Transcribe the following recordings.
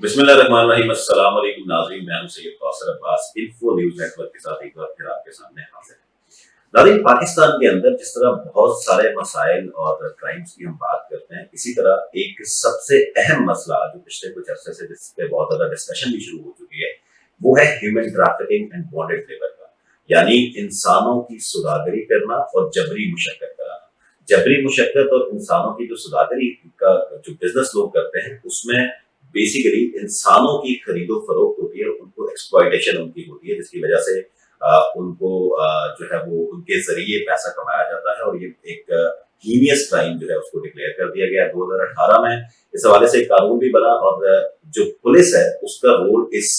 बिस्मिल्लाहिर्रहमानिर्रहीम। अस्सलाम वालेकुम नाज़रीन, मैं हूं Syed Kausar Abbas. Info news network के साथ एक बार फिर आपके सामने हाजिर है। नाज़रीन, पाकिस्तान के अंदर जिस तरह बहुत सारे मसाइल और क्राइम्स की हम बात करते हैं, इसी तरह एक सबसे अहम मसला जो पिछले कुछ अरसे से जिस पे बहुत ज्यादा डिस्कशन भी शुरू हो चुकी है, वो है human trafficking and bonded labour का, यानी इंसानों की सुदागरी करना और जबरी मुशक्कत कराना। जबरी मुशक्कत और इंसानों की जो सुदागरी का जो बिजनेस लोग करते हैं, उसमें बेसिकली इंसानों की खरीदो फरोख्त होती है, उनको एक्सप्लॉयटेशन उनकी होती है, जिसकी वजह से उनको जो है वो उनके जरिए पैसा कमाया जाता है। और ये एक हीनियस क्राइम जो है उसको डिक्लेयर कर दिया गया 2018 में। इस हवाले से एक कानून भी बना और जो पुलिस है उसका रोल इस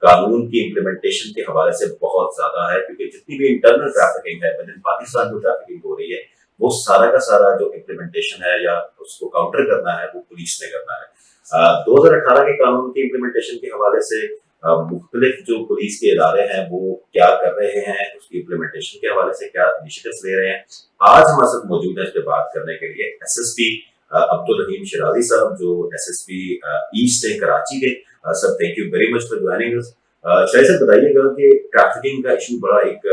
कानून की इम्प्लीमेंटेशन के हवाले से बहुत ज्यादा है, क्योंकि जितनी भी इंटरनल ट्रैफिकिंग है विद इन पाकिस्तान जो ट्रैफिकिंग हो रही है, वो सारा का सारा जो इम्प्लीमेंटेशन है या उसको काउंटर करना है वो पुलिस ने करना है। 2018 के कानून की इम्प्लीमेंटेशन के हवाले से मुख्तलिफ जो पुलिस के इदारे हैं वो क्या कर रहे हैं, उसकी इम्प्लीमेंटेशन के हवाले से क्या इनिशिएटिव्स ले रहे हैं, आज हमारे साथ मौजूद है इस पे बात करने के लिए SSP अब्दुल रहीम शिराजी साहब, जो SSP ईस्ट है कराची के। Sir, thank you very much for joining us. शायद सर बताइएगा कि ट्रैफिकिंग का इशू बड़ा एक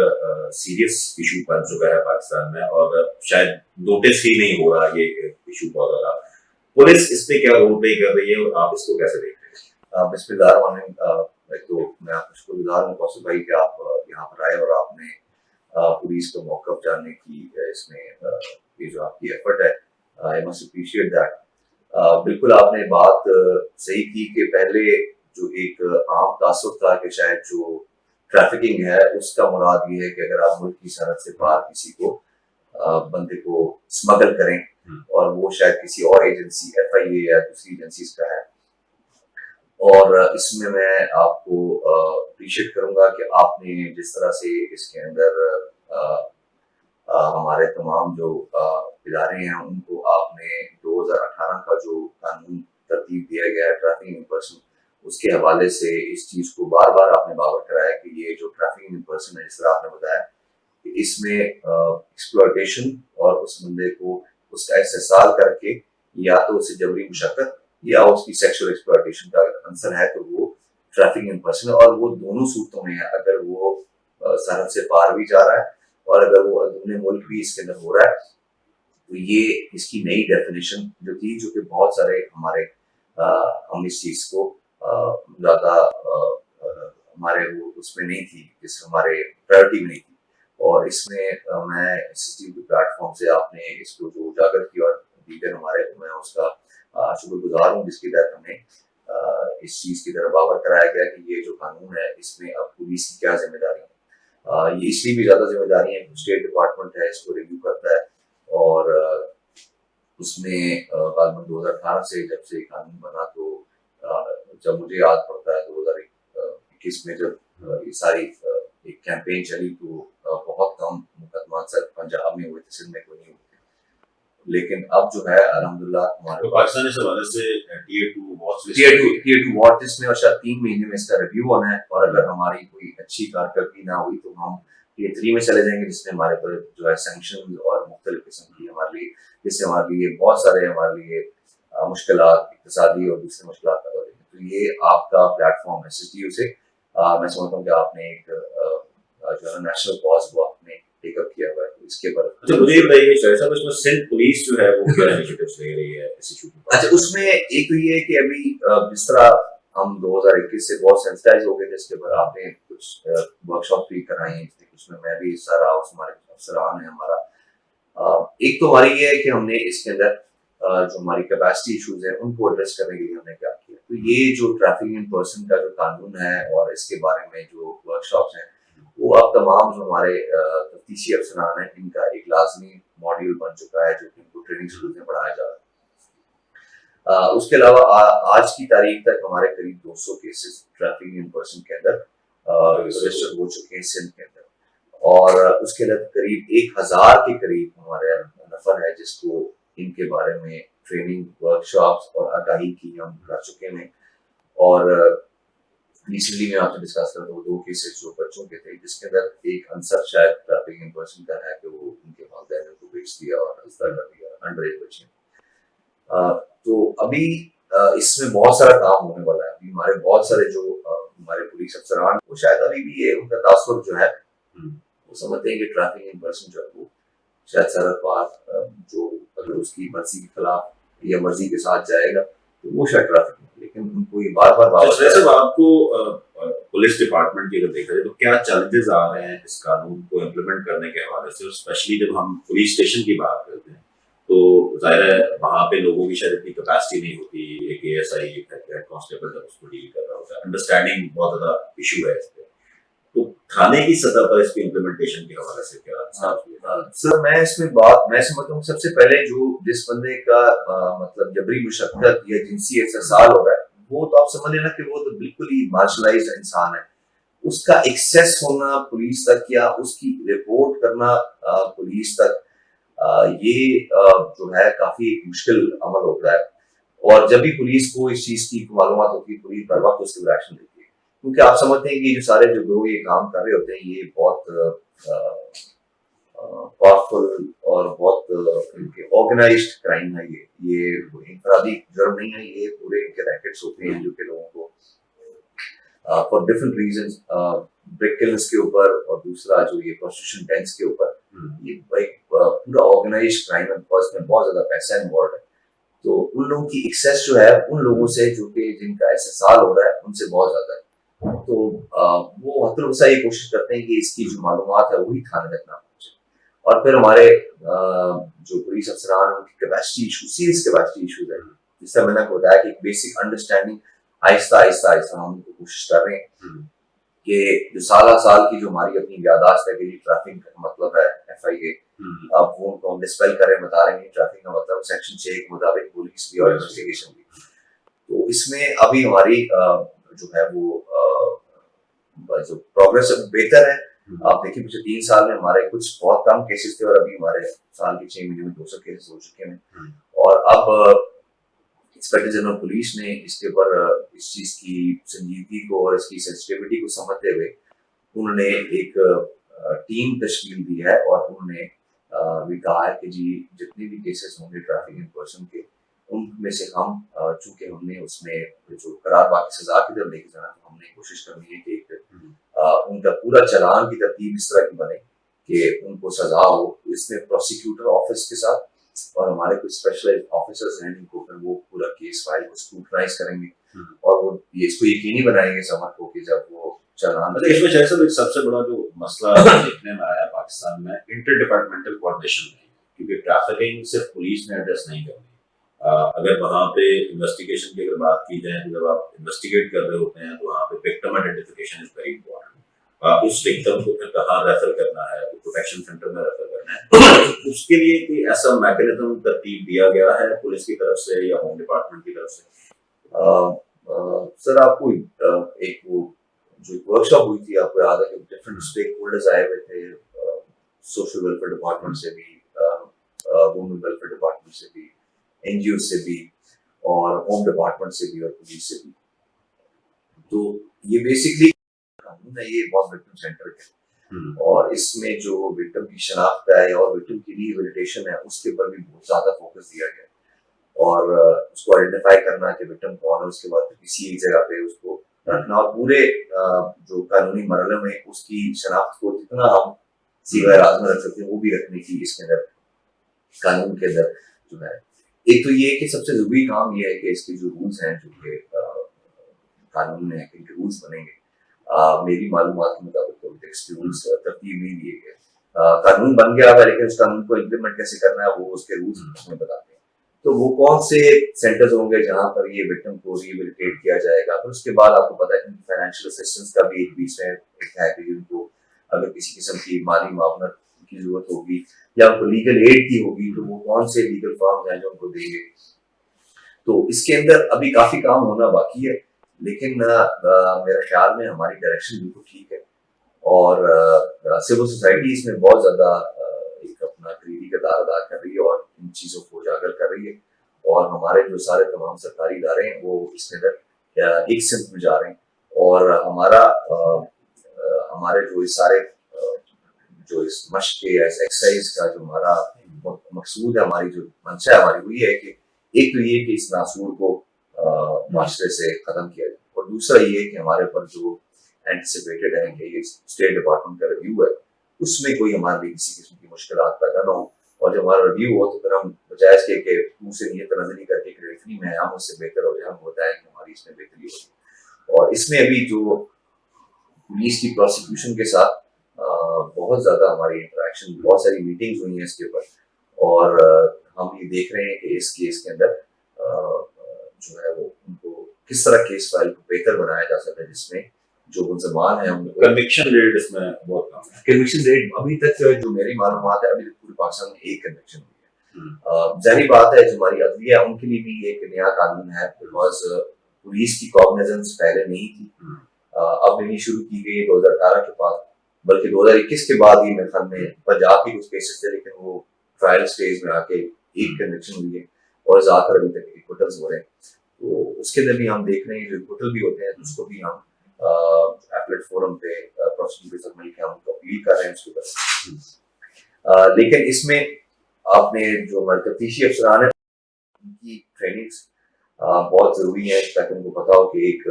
सीरियस इशू बन चुका है पाकिस्तान में, और शायद नोटिस ही नहीं हो रहा ये इशू बहुत ज्यादा। पुलिस इस पे क्या रोल प्ले कर रही है और आप इसको कैसे देख रहे हैं? बिस्मिल्लाह। तो मैं आपको शुक्रगुजार हूँ कौसर भाई कि आप यहाँ पर आए और आपने पुलिस का मौक़िफ़ जानने की इसमें ये जो आपकी एफर्ट है, आई मस्ट अप्रिशिएट दैट। बिल्कुल आपने बात सही की कि पहले जो एक आम तासुर था कि शायद जो ट्रैफिकिंग है उसका मुराद ये है कि अगर आप मुल्क की सरहद से पार किसी को बंदे को स्मगल करें और वो शायद किसी और एजेंसी FIA या दूसरी एजेंसीज का है। और इसमें मैं आपको अप्रिशिएट करूंगा कि आपने जिस तरह से इसके अंदर हमारे तमाम जो इदारे हैं उनको आपने 2018 का जो कानून तरतीब दिया गया है ट्रैफिकिंग इन पर्सन, उसके हवाले से इस चीज़ को बार बार आपने बावर कराया कि ये जो ट्रैफिकिंग इन पर्सन है, जिस तरह आपने बताया कि इसमें एक्सप्लॉयटेशन और उस बंदे को उसका इस्तेसाल करके या तो उसे जबरी मुशक्कत या उसकी सेक्सुअल एक्सप्लॉयटेशन का आंसर है तो वो ट्रैफिकिंग इन पर्सन है। और वो दोनों सूरतों में है, अगर वो सरहद से पार भी जा रहा है और अगर वो अंदरूनी मुल्क भी इसके अंदर हो रहा है, तो ये इसकी नई डेफिनेशन जो थी, जो कि बहुत सारे हमारे हम इस चीज़ को ज़्यादा हमारे वो उसमें नहीं थी, जिस हमारे प्रायोरिटी में नहीं थी। और इसमें मैं SST के प्लेटफॉर्म से आपने इसको जो उजागर किया और दीगर हमारे, मैं उसका शुक्रगुजार हूँ, जिसके तहत हमें इस चीज़ की तरफ बावर कराया गया कि ये जो कानून है इसमें अब पुलिस की क्या जिम्मेदारी है। ये इसलिए भी ज़्यादा जिम्मेदारी है, स्टेट डिपार्टमेंट है इसको रिव्यू करता है। और उसमें गालबन 2018 से जब से कानून बना, तो जब मुझे याद पड़ता है 2021 में जब ये सारी एक कैंपेन चली, तो बहुत कम मुकदमा सिर्फ पंजाब में हुए थे, सिंध में कोई नहीं हुए थे। लेकिन अब जो है अल्हम्दुलिल्लाह हमारे तो पाकिस्तान इस हवाले से टियर 2 वॉच लिस्ट में और शायद 3 महीने में इसका रिव्यू होना है। और अगर हमारी कोई अच्छी कारकर्दगी ना हुई तो हम टियर 3 में चले जाएंगे, जिसमें हमारे पर जो है सैंक्शन और मुख्तलिफ किस्म की हमारे लिए, जिससे हमारे लिए बहुत सारे हमारे लिए मुश्किलात इक़्तिसादी और दूसरे मुश्किलात पैदा हो रही हैं। तो ये आपका प्लेटफॉर्म है SSTU से, मैं समझता हूँ कि आपने एक जो है नेशनल कॉज को आपने टेकअप किया हुआ है, तो इसके पर अच्छा मुझे ये बताइए शायद साहब, इसमें सिंध पुलिस जो है वो क्या इनिशिएटिव्स ले रही है इस इशू पर? अच्छा, उसमें एक तो ये है कि अभी जिस तरह हम 2021 से बहुत सेंसिटाइज हो गए थे, इसके ऊपर आपने कुछ वर्कशॉप भी कराई हैं, उसमें मैं भी हिस्सा रहा, हमारे अफसरान है हमारा। एक तो हमारी ये है कि हमने इसके अंदर जो हमारी कैपेसिटी इशूज है उनको एड्रेस करने के लिए हमने क्या किया, तो ये जो ट्रैफिकिंग इन पर्सन का जो कानून है और इसके बारे में जो वर्कशॉप्स हैं, वो अब तमाम जो हमारे तफ्तीशी अफसरान हैं इनका एक लाजमी मॉड्यूल बन चुका है, जो कि इनको ट्रेनिंग स्कूल में पढ़ाया जा रहा है। उसके अलावा आज की तारीख तक हमारे करीब 200 केसेस ट्रैफिकिंग इन पर्सन के अंदर रजिस्टर हो चुके हैं सिंध के अंदर। और उसके अलावा करीब 1000 के करीब हमारे नफर है जिसको इनके बारे में ट्रेनिंग वर्कशॉप्स और आगाही की हम कर चुके हैं। और रिसेंटली मैं आपसे डिस्कस कर रहा हूँ 2 केसेस जो बच्चों के थे, जिसके अंदर एक आंसर शायद ट्रैफिकिंग इन पर्सन का है कि वो उनके वालिदैन को बेच दिया और अजदा कर दिया, अंडर एज बच्चे। तो अभी इसमें बहुत सारा काम होने वाला है। हमारे बहुत सारे जो हमारे पुलिस अफसरान, वो शायद अभी भी ये उनका तासुर जो है, वो समझते हैं कि ट्रैफिक इन पर्सन जो है वो शायद सरहद पार जो अगर उसकी मर्जी के खिलाफ या मर्जी के साथ जाएगा तो वो शायद ट्रैफिक है, लेकिन उनको ये बार बार जैसे आपको पुलिस डिपार्टमेंट की अगर देखा जाए तो क्या चैलेंजेस आ रहे हैं इस कानून को इम्प्लीमेंट करने के हवाले से, स्पेशली जब हम पुलिस स्टेशन की बात करते हैं तो जाहिर है वहाँ पे लोगों की शायद इतनी कैपेसिटी नहीं होती, एक एएसआई हेड कांस्टेबल जब उसको डील कर रहा होता है, अंडरस्टैंडिंग बहुत ज्यादा इशू है इस पे। तो थाने की सतह पर इसके इम्प्लीमेंटेशन के हवाले से क्या सर मैं समझता हूँ सबसे पहले जो जिस बंदे का मतलब जबरी मुशक्कत या जिनसी इस्तेसाल हो रहा है, वो तो आप समझ लेना कि वो तो बिल्कुल ही मार्शलाइज्ड इंसान है। उसका एक्सेस होना पुलिस तक या उसकी रिपोर्ट करना पुलिस तक, ये जो है काफी मुश्किल अमल होता है। और जब भी पुलिस को इस चीज की मालूमात होती है, पुलिस बर वक्त उसके ऊपर एक्शन लेती है, क्योंकि आप समझते हैं कि जो सारे जो लोग ये काम कर रहे होते हैं ये बहुत पावरफुल और बहुत ऑर्गेनाइज्ड क्राइम है। ये इंफरादी जुर्म नहीं है, ये पूरे इनके रैकेट्स होते हैं जो कि लोगों को फॉर डिफरेंट रीजंस ब्रेक किल्स के ऊपर और दूसरा जो ये प्रोस्टिट्यूशन डेंस के ऊपर, ये एक पूरा ऑर्गेनाइज्ड क्राइम है, बिकॉज में बहुत ज्यादा पैसा इन्वॉल्व है। तो उन लोगों की एक्सेस जो है उन लोगों से जो कि जिनका इस्तेसाल हो रहा है उनसे बहुत ज्यादा है। तो वो हतुलसा ये कोशिश करते हैं कि इसकी जो मालूमात है वही थाने तक ना पहुंचे। और फिर हमारे जो पुलिस अफसरान उनकी capacity issue, serious capacity issues है, जिससे मैंने आपको बताया कि बेसिक अंडरस्टैंडिंग आहिस्ता आहिस्ता आहिस्ता हम उनको कोशिश कर रहे हैं कि जो साल की जो हमारी अपनी यादाश्त है कि ट्रैफिक का मतलब है FIA, अब वो उनको हम डिस्पेल करें, बता रहे हैं ट्रैफिक का मतलब सेक्शन 6 के मुताबिक पुलिस भी और इन्वेस्टिगेशन भी। तो इसमें अभी हमारी जो है वो जो प्रोग्रेस बेहतर है। आप देखिए पिछले 3 साल में हमारे कुछ बहुत कम केसेस थे और अभी हमारे साल के 6 महीने में 200 केसेस हो चुके हैं। और अब इंस्पेक्टर जनरल पुलिस ने इसके ऊपर इस चीज की संजीदगी को और इसकी सेंसिटिविटी को समझते हुए उन्होंने एक टीम तश्कील दी है और उन्होंने भी कहा है कि जी जितने भी केसेस होंगे ट्रैफिक इन पर्सन के, उनमें से हम चूंकि हमने उसमें जो करार बाकी सजा की तरफ लेके जाना, तो हमने कोशिश करनी है कि एक उनका पूरा चालान की तरतीब इस तरह की बने कि उनको सजा हो। इसमें प्रोसिक्यूटर ऑफिस के साथ और हमारे कुछ स्पेशलाइज्ड ऑफिसर्स हैं जिनको फिर वो पूरा केस फाइल को स्क्रूटनाइज करेंगे और वो इसको यकीनी बनाएंगे समझ को कि जब वो चालान। इसमें जैसे एक सबसे बड़ा जो मसला देखने में आया पाकिस्तान में इंटर डिपार्टमेंटल कोऑर्डिनेशन नहीं है, क्योंकि ट्रैफिकिंग सिर्फ पुलिस ने एड्रेस नहीं करनी। अगर वहाँ पे इन्वेस्टिगेशन की अगर बात की जाए तो जब आप इन्वेस्टिगेट कर रहे होते हैं तो वहाँ पे victim identification is very important. उस विक्टिम को फिर कहाँ रेफर करना है, तो प्रोटेक्शन सेंटर में रेफर करना है, तो उसके लिए कोई ऐसा मैकेनिज्म तरतीब दिया गया है पुलिस की तरफ से या होम डिपार्टमेंट की तरफ से? सर आपको एक वो जो वर्कशॉप हुई थी, आपको याद है कि डिफरेंट स्टेक होल्डर्स आए हुए थे, सोशल वेलफेयर डिपार्टमेंट से भी, वुमेन वेलफेयर डिपार्टमेंट से भी, NGO से भी और होम डिपार्टमेंट से भी और पुलिस से भी। तो ये बेसिकली कानून है, ये बहुत विक्टिम सेंटर है और इसमें जो विक्टिम की शनाख्त है और विक्टिम की रिहेबिलिटेशन है उसके ऊपर भी बहुत ज्यादा फोकस दिया गया और उसको आइडेंटिफाई करना कि विक्टिम कौन है, उसके बाद किसी एक जगह पे उसको रखना और पूरे जो कानूनी मरहले में उसकी शनाख्त को जितना हम सीधा राज में रख सकते हैं वो भी रखने की इसके अंदर कानून के अंदर जो है। एक तो ये कि सबसे जरूरी काम ये है कि इसके जो रूल्स हैं जो कि कानून में है कि रूल्स बनेंगे, मेरी मालूमात के मुताबिक तो इसके रूल्स तरतीब नहीं दिए गए। कानून बन गया है लेकिन उस कानून को इम्प्लीमेंट कैसे करना है वो उसके रूल्स उसमें बताते हैं। तो वो कौन से सेंटर्स होंगे जहां पर ये विक्टिम को रिहेबिलिटेट किया जाएगा, फिर उसके बाद आपको पता है कि फाइनेंशियल असिस्टेंस का भी एक बीच में है कि उनको अगर किसी किस्म की माली मावनत की जरूरत होगी या उनको लीगल एड की होगी तो वो कौन से लीगल फर्म हैं जो उनको देंगे। तो इसके अंदर अभी काफी काम होना बाकी है, लेकिन मेरे ख्याल में हमारी डायरेक्शन बिल्कुल ठीक है और सिविल सोसाइटी इसमें बहुत ज्यादा एक अपना करीबी किरदार अदा कर रही है और इन चीजों को उजागर कर रही है और हमारे जो सारे तमाम सरकारी इदारे हैं वो इसके अंदर एक सिमत में जा रहे हैं और हमारे जो इस सारे जो इस मश्क के एक्सरसाइज का जो हमारा मकसूद है, हमारी जो मंशा है हमारी, वो ये है कि एक तो ये कि इस नासूर को माशरे से खत्म किया जाए और दूसरा ये कि हमारे ऊपर जो एंटिसिपेटेड है कि ये स्टेट डिपार्टमेंट का रिव्यू है, उसमें कोई हमारे लिए किसी किस्म की मुश्किल पैदा ना हो, और जब हमारा रिव्यू हो तो फिर हम बजाय इसके कि मुंह से नीयत नजरी करके क्रिएटिवली में हम उससे बेहतर हो जाए, हम बताएं कि हमारी इसमें बेहतरी होगी। और इसमें अभी जो पुलिस की प्रोसिक्यूशन के साथ बहुत ज्यादा हमारी इंटरेक्शन, बहुत सारी मीटिंग्स हुई हैं इसके ऊपर, और हम ये देख रहे हैं कि इस केस के अंदर जो है वो उनको किस तरह केस फाइल को बेहतर बनाया जा सकता है, जिसमें जो मुलजमान है उनको कन्विक्शन रेट इसमें बहुत कम है। कन्विक्शन रेट अभी तक जो मेरी मालूमात है, अभी तक पूरे पाकिस्तान में एक कन्विक्शन हुई है। जाहिर बात है जो हमारी अदलिया है उनके लिए भी एक नया कानून है, बिकॉज पुलिस की कॉग्निजेंस पहले नहीं थी, अब नहीं शुरू की गई 2018 के बाद, बल्कि 2021 के बाद ही मेरे ख्याल में पंजाब के कुछ केसेस थे, लेकिन वो ट्रायल स्टेज में आके एक कन्विक्शन हुई है और ज्यादातर अभी तक एक्विटल्स हो रहे हैं। तो उसके अंदर भी हम देख रहे हैं जो एक्विटल भी होते हैं उसको भी हम एपलेट फोरम पे प्रोसिक्यूटर के साथ मिलकर हम उनको अपील कर रहे हैं उसके ऊपर। लेकिन इसमें आपने जो हमारे तफ्तीशी अफसरान है उनकी ट्रेनिंग्स बहुत जरूरी है, ताकि उनको पता हो कि एक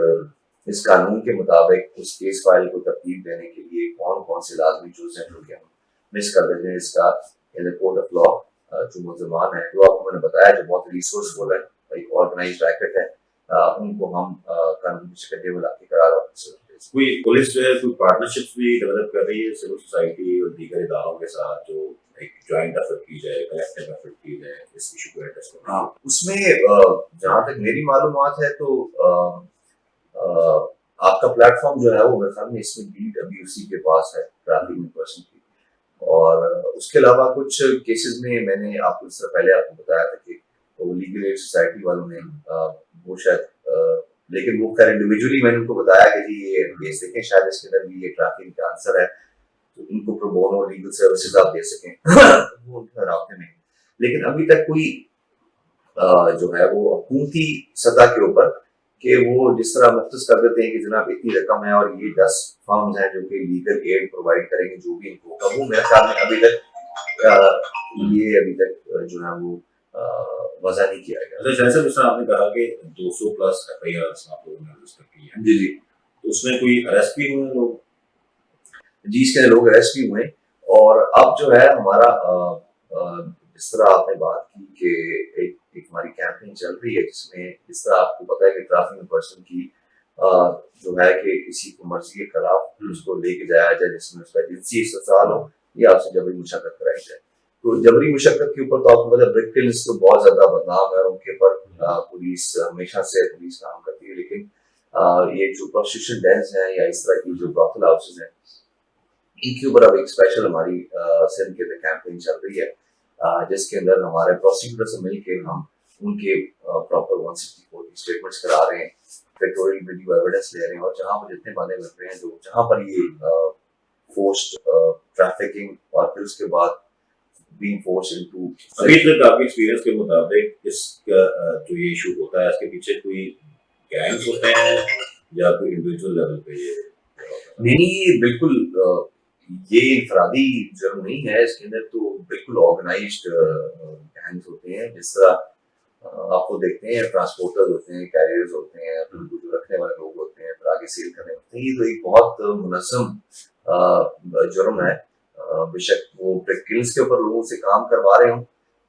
इस कानून के मुताबिक उस केस फाइल को तरतीब देने के लिए कौन कौन से लाजमी जुज़ हैं जो कि हम मिस कर देते हैं इसका in the court of law. जो मुलजमान है, जो आपको मैंने बताया, जो बहुत रिसोर्सफुल है, एक ऑर्गेनाइज्ड रैकेट है, उनको हम कानून की शिकंजे में लाके करार वापस। कोई पुलिस जो है कोई पार्टनरशिप्स भी डेवलप कर रही है सिविल सोसाइटी और दीगर इदारों के साथ, जो एक जॉइंट एफर्ट की जाए, कलेक्टिव एफर्ट की जाए इस इशू को एड्रेस करने? हाँ, उसमें जहाँ तक मेरी मालूमात है तो आपका प्लेटफॉर्म जो है वो मेरे ख्याल में इसमें लीड अभी उसी के पास है, ट्रैफिक पर्सन की। और उसके अलावा कुछ केसेस में मैंने आपको इससे पहले आपको बताया था कि वो लीगल एड सोसाइटी वालों ने वो शायद लेकिन वो खैर इंडिविजुअली मैंने उनको बताया कि जी ये केस देखें, शायद इसके अंदर भी ये ट्रैफिक का आंसर है, तो इनको प्रो बोनो लीगल सर्विसेज आप दे सकें। तो वो उनके रास्ते में, लेकिन अभी तक कोई जो है वो हुकूमती सतह के ऊपर कि वो जिस तरह मुख्तस कर देते हैं कि जनाब इतनी रकम है और ये 10 फर्म्स हैं जो कि लीगल एड प्रोवाइड करेंगे जो भी इनको होगा, वो मेरे ख्याल में अभी तक जो है वो वजह नहीं किया गया। अच्छा, जैसे जिस आपने कहा कि 200 प्लस एफआईआर आप लोगों ने रजिस्टर की है, जी जी, तो उसमें कोई अरेस्ट भी हुए लोग? जी, इसके लोग अरेस्ट भी हुए, और अब जो है हमारा जिस तरह आपने बात की कि एक हमारी कैंपेन चल रही है, जिसमें जिस तरह आपको पता है कि ट्रैफिक पर्सन की जो है कि किसी को मर्जी के खिलाफ उसको लेके जाया जाए जिसमें उसका जिनसी इस्तेसाल हो या आपसे जबरी मुशक्कत कराई जाए। तो जबरी मुशक्कत के ऊपर तो आपको पता है ब्रिक किल्स तो बहुत ज्यादा बदनाम है, उनके ऊपर पुलिस हमेशा से पुलिस काम करती है, लेकिन ये जो प्रोस्टिट्यूशन डेंस हैं या इस तरह की जो ब्रॉथल हाउसेज हैं, इनके ऊपर अब एक स्पेशल हमारी सिंध के कैंपेन चल रही है, जिसके अंदर हमारे प्रोसिक्यूटर से मिलके हम उनके प्रॉपर 164 की स्टेटमेंट्स करा रहे हैं, फैक्टोरियल वीडियो एविडेंस ले रहे हैं, और जहां पर जितने बंदे मिल रहे हैं जो जहां पर ये फोर्स्ड ट्रैफिकिंग और फिर उसके बाद बीइंग फोर्स्ड इनटू, अभी तक आपके एक्सपीरियंस के मुताबिक इसका जो ये इशू होता है इसके पीछे कोई गैंग्स होते हैं या कोई इंडिविजुअल लेवल पे ये? नहीं, बिल्कुल ये इंफरादी जुर्म नहीं है, इसके अंदर तो बिल्कुल ऑर्गेनाइज्ड गैंग्स होते हैं। जिस तरह आपको देखते हैं ट्रांसपोर्टर्स होते हैं, कैरियर्स होते हैं, फिर जो रखने वाले लोग होते हैं, फिर आगे सेल करने होते हैं, ये तो एक बहुत मुनज़्ज़म जुर्म है। बेशक वो किल्स के ऊपर लोगों से काम करवा रहे हों,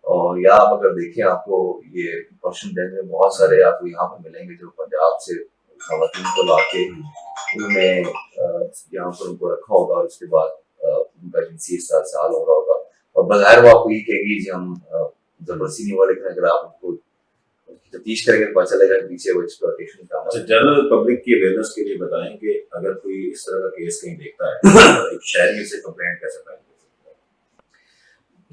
और या आप अगर देखें आपको ये क्वेश्चन देने में बहुत सारे आपको यहाँ पर मिलेंगे जो पंजाब से खवातीन को ला के उन्होंने यहाँ पर उनको रखा होगा और उसके बाद उनका जिनसी इस्तेसाल हो रहा होगा, और बगैर वो आपको ये कहेंगे जी हम जबरदस्ती नहीं हुआ, लेकिन अगर आप उनको तफ्तीश करेंगे तो पता चलेगा कि पीछे वो एक्सप्लॉयटेशन का। अच्छा, जनरल पब्लिक की अवेयरनेस के लिए बताएं कि अगर कोई इस तरह का केस कहीं देखता है तो एक शहरी से कंप्लेंट कैसे फाइल कर सकता है?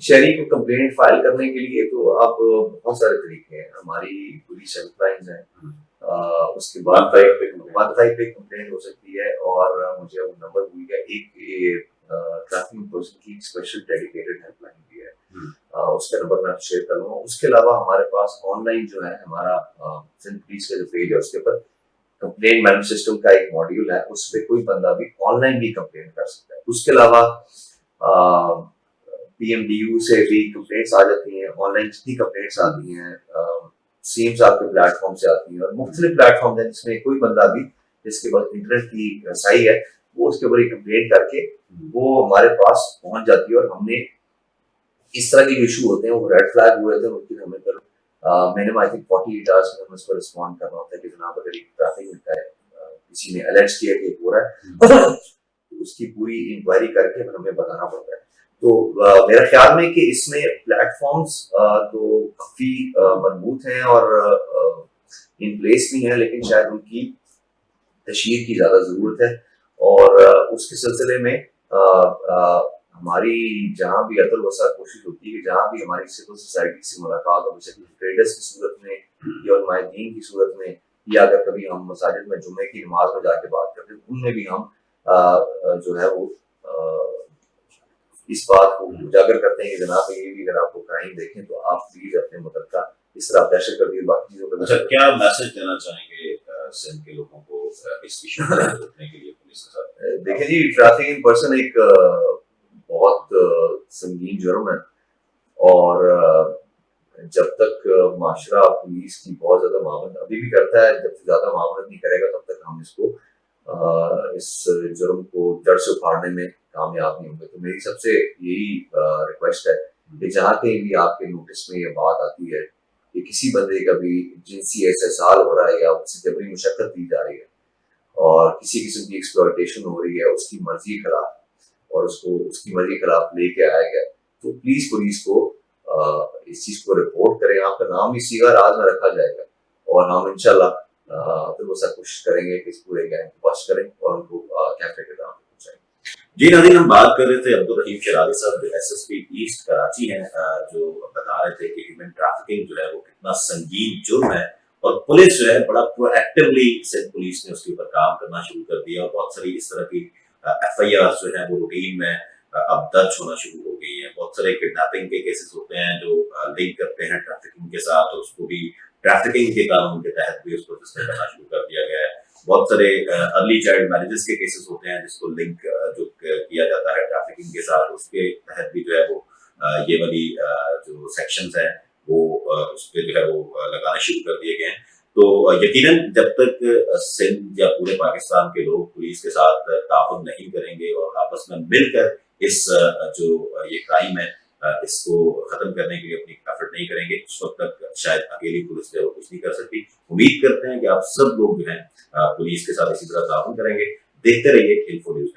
शहरी को कंप्लेंट फाइल करने के लिए तो आप बहुत सारे तरीके हैं, हमारी पुलिस हेल्पलाइंस हैं, उसके बाद 155 पे कंप्लेंट हो सकती है, और मुझे वो नंबर भूल गया, एक ट्रैफिक पर्सन की स्पेशल डेडिकेटेड हेल्पलाइन भी है, उसका नंबर मैं शेयर करूंगा। उसके अलावा हमारे पास ऑनलाइन जो है हमारा सिंध पुलिस का जो पेज है उसके ऊपर कंप्लेंट मैनेजमेंट सिस्टम का एक मॉड्यूल है, उस पर कोई बंदा भी ऑनलाइन भी कंप्लेंट कर सकता है। उसके अलावा पीएमडीयू से भी कंप्लेंट्स आ जाती हैं, ऑनलाइन जितनी कंप्लेंट्स आती हैं सीम्स आपके प्लेटफॉर्म से आती हैं, और मुख्तलिफ प्लेटफॉर्म है जिसमें कोई बंदा भी जिसके पास इंटरनेट की रसाई है, वो उसके ऊपर कंप्लेंट करके वो हमारे पास पहुंच जाती है। और हमने इस तरह के इशू होते हैं, वो रेड फ्लैग हुए थे, उनकी हमें कर मिनिमम आई थिंक 48 आवर्स में हमें उस पर रिस्पॉन्ड करना होता है कि जनाब अगर एक ट्रैफिक मिलता है, किसी ने अलर्ट किया कि हो रहा है, तो उसकी पूरी इंक्वायरी करके फिर हमें बताना पड़ता है। तो मेरा ख्याल में कि इसमें प्लेटफॉर्म्स तो काफी मजबूत हैं और इन प्लेस भी हैं, लेकिन शायद उनकी तशहीर की ज्यादा जरूरत है। और उसके सिलसिले में हमारी जहाँ भी अदल वसा कोशिश होती है कि जहाँ भी हमारी सिविल सोसाइटी से मुलाकात हो, जैसे ट्रेडर्स की सूरत में या नुमाइंदीन की सूरत में, या अगर कभी हम मसाजिद में जुम्मे की नमाज में जाके बात करते हैं, उनमें भी हम जो है वो इस बात को उजागर करते हैं कि जनाब ये भी अगर आपको क्राइम देखें तो आप प्लीज अपने मुतल्लिका इस तरह दहशत कर दिए बाकी चीजों अच्छा, क्या मैसेज देना चाहेंगे सिंध के लोगों को इस इशू को रोकने के लिए पुलिस के साथ? देखिए जी, ट्रैफिकिंग पर्सन एक बहुत संगीन जुर्म है। और जब तक माशरा पुलिस की बहुत ज्यादा मामला अभी भी करता है, जब तक ज्यादा मामला नहीं करेगा तब तक हम इसको इस जुर्म को जड़ से उखाड़ने में कामयाब नहीं होंगे। तो मेरी सबसे यही रिक्वेस्ट है कि जहाँ कहीं भी आपके नोटिस में ये बात आती है कि किसी बंदे का भी जिनसी इस्तेसाल हो रहा है या उससे जबरी मुशक्कत दी जा रही है और किसी किस्म की एक्सप्लॉयटेशन हो रही है उसकी मर्जी के खिलाफ और उसको उसकी मर्जी के खिलाफ लेके आया गया, तो प्लीज पुलिस को इस चीज को रिपोर्ट करें। आपका नाम भी सीधा राज में रखा जाएगा और हम इंशाल्लाह फिर वो सब कोशिश करेंगे कि इस पूरे गैंग को बस्ट करें और उनको कैफे के नाम पे पहुंचाएं। जी नाज़रीन, हम बात कर रहे थे अब्दुल रहीम शिराजी साहब, जो एसएसपी ईस्ट कराची हैं, जो बता रहे थे कि ह्यूमन ट्रैफिकिंग जो है वो कितना संगीन जुर्म है और पुलिस जो है बड़ा प्रोएक्टिवली सिंध पुलिस ने उसके ऊपर काम करना शुरू कर दिया और बहुत सारी इस तरह की एफआईआर जो है वो रूटीन में अब दर्ज होना शुरू हो गई है। बहुत सारे किडनैपिंग के केसेस होते हैं जो लिंक करते हैं ट्रैफिकिंग के साथ, और उसको भी ट्रैफिकिंग के कानून के तहत भी उसको रजिस्टर करना शुरू कर दिया गया है। बहुत सारे अर्ली चाइल्ड मैरिजेस के केसेस होते हैं जिसको लिंक जो किया जाता है ट्रैफिकिंग के साथ, उसके तहत भी जो है वो ये वाली जो सेक्शंस हैं वो उस पर जो है वो लगाना शुरू कर दिए गए हैं। तो यकीनन जब तक सिंध या पूरे पाकिस्तान के लोग पुलिस के साथ ताउन नहीं करेंगे और आपस में मिलकर इस जो ये क्राइम है इसको खत्म करने के लिए अपनी एफर्ट नहीं करेंगे, उस वक्त तक शायद अकेली पुलिस जो है वो कुछ नहीं कर सकती। उम्मीद करते हैं कि आप सब लोग जो है पुलिस के साथ इसी तरह ताउन करेंगे। देखते रहिए इन्फो न्यूज़।